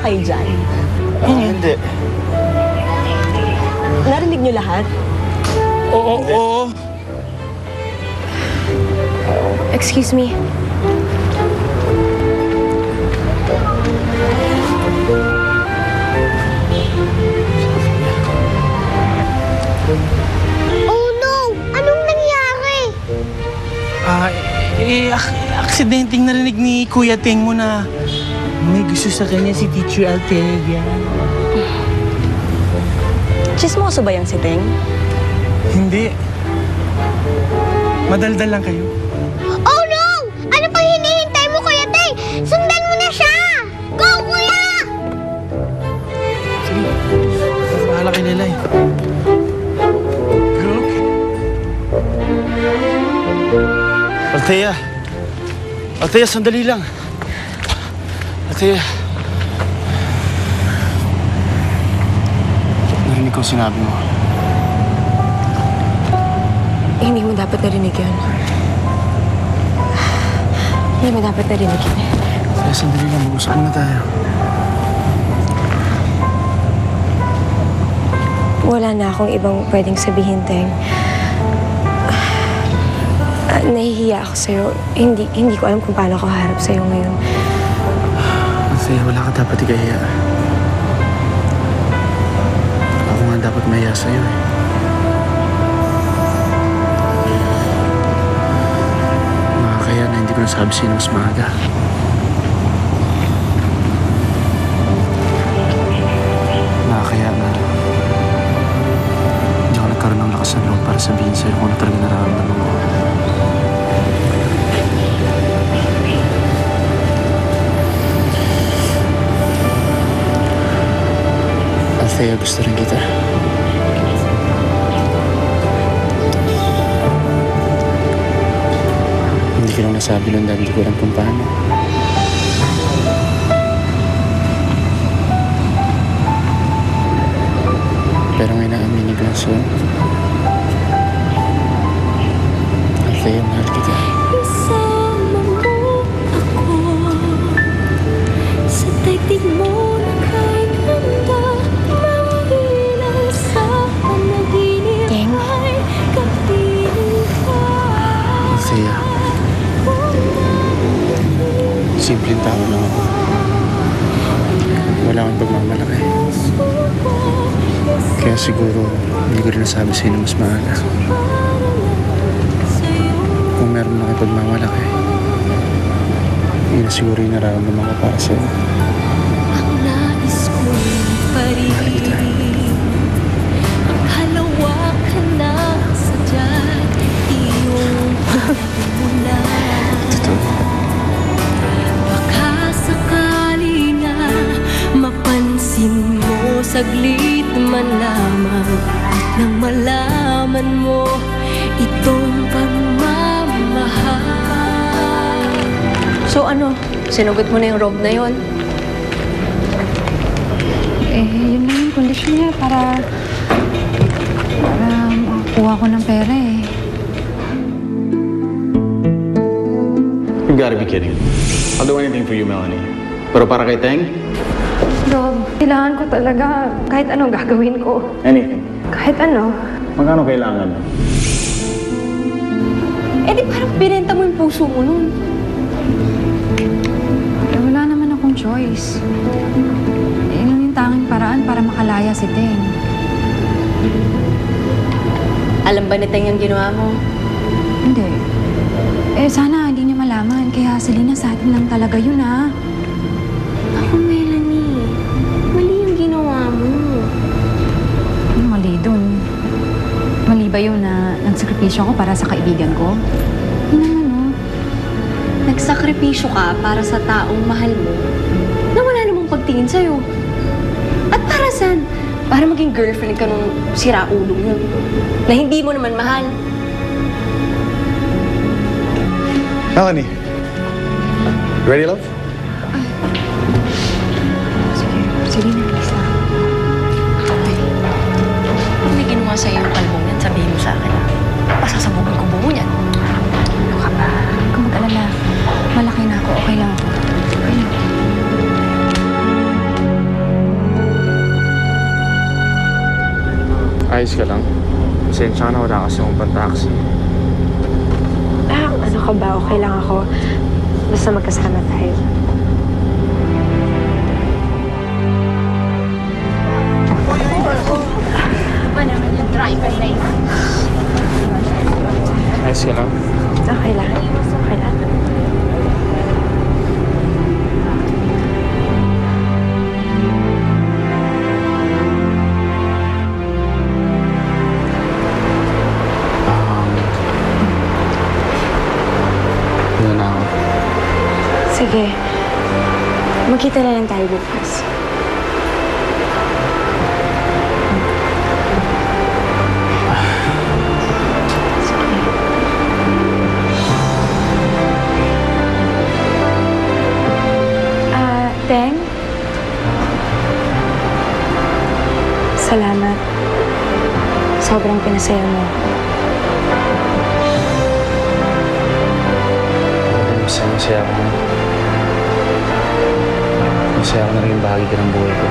kayo dyan? Hindi. Narinig niyo lahat? Oo. Excuse me. Oh no! Anong nangyari? Aksidenteng narinig ni Kuya Teng mo na may gusto sa kanya si Teacher Alteria. Chismoso ba yung si Teng? Hindi. Madaldal lang kayo. Oh no! Ano pa hinihintay mo, Kuya Teng? Sundan mo na siya! Go, Kuya! Sige. Bahala kay Lelay. Look. Althea, sandali lang. Althea. Narinig ko sinabi mo. Hindi mo dapat narinig yun. Hindi mo dapat narinig yun. Althea, sandali lang. Mag-usap muna tayo. Wala na akong ibang pwedeng sabihin, Teng. Nahihiya ako sa'yo. Hindi ko alam kung paano ako harap sa'yo ngayon. Althea, wala ka dapat ikahiya. Ako nga dapat mahiya sa'yo eh. Nakakaya na hindi ko nasabi sa'yo mas maaga. Nakakaya na hindi ako nagkaroon ng lakas ng loob para sabihin sa'yo kung ano talaga nararamdaman ko. Althea, gusto rin kita. Hindi ko lang nasabi nun dahil hindi ko alam kung paano. Pero may naaminin ko so. Althea, mahal kita. Isama mo ako sa daigdig mo na kahit handa mahilang sa panaginip Teng? ay kapiling ka. Althea, simpleng tao lang ako. Wala akong pagmamalaki. Kaya siguro hindi ko rin nasabi sa'yo na mas maaga. Kung meron na kayo pagmamalaki, yun na siguro yung nararamdaman ko para sa'yo. Ang nais ko'y parinig, ang halawakan na sadyat iyong pagmula. Totoo. Baka sakali na mapansin mo saglit man lamang nang malaman mo itong pagmamahal. So ano? Sinugot mo na yung robe na yon? Yun lang yung kondisyon niya para makakuha ko ng pera eh. You gotta be kidding. I'll do anything for you, Melanie. Pero para kay Teng, Rob, kailangan ko talaga kahit anong gagawin ko. anything. Kahit ano. Magkano kailangan? Eh di parang binenta mo yung puso mo nun. Wala naman akong choice. Yun lang yung tanging paraan para makalaya si Teng. Alam ba ni Teng yung ginawa mo? Hindi. Sana hindi niya malaman. Kaya Selena, sa atin lang talaga yun Ako, Melanie, mali yung ginawa mo. Ano mali dun? Mali ba yun na nagsakripisyo ako para sa kaibigan ko? Hindi naman Nagsakripisyo ka para sa taong mahal mo na wala namang pagtingin sa'yo. At para saan? Para maging girlfriend ka nung siraulo mo na hindi mo naman mahal. Melanie, you ready, love? Sige na, please lang. Kung may ginawa sa'yo yung kalbong yan, sabihin mo sa akin. Pasasabugin ko buo niyan. Ano ka ba? Huwag kang mag-alala. Malaki na ako. Okay lang ako. Okay lang. Ayos ka lang? Pasensya ka na, wala kasi akong pang-taxi. Ano ka ba? Okay lang ako. Basta magkasama tayo. Ayos ka lang? Okay lang. Okay lang. Yun na ako. Sige. Magkita na lang tayo bukas. Teng? Salamat. Sobrang pinasaya mo. Masaya ako. Masaya ako na rin bahagi ka ng buhay ko.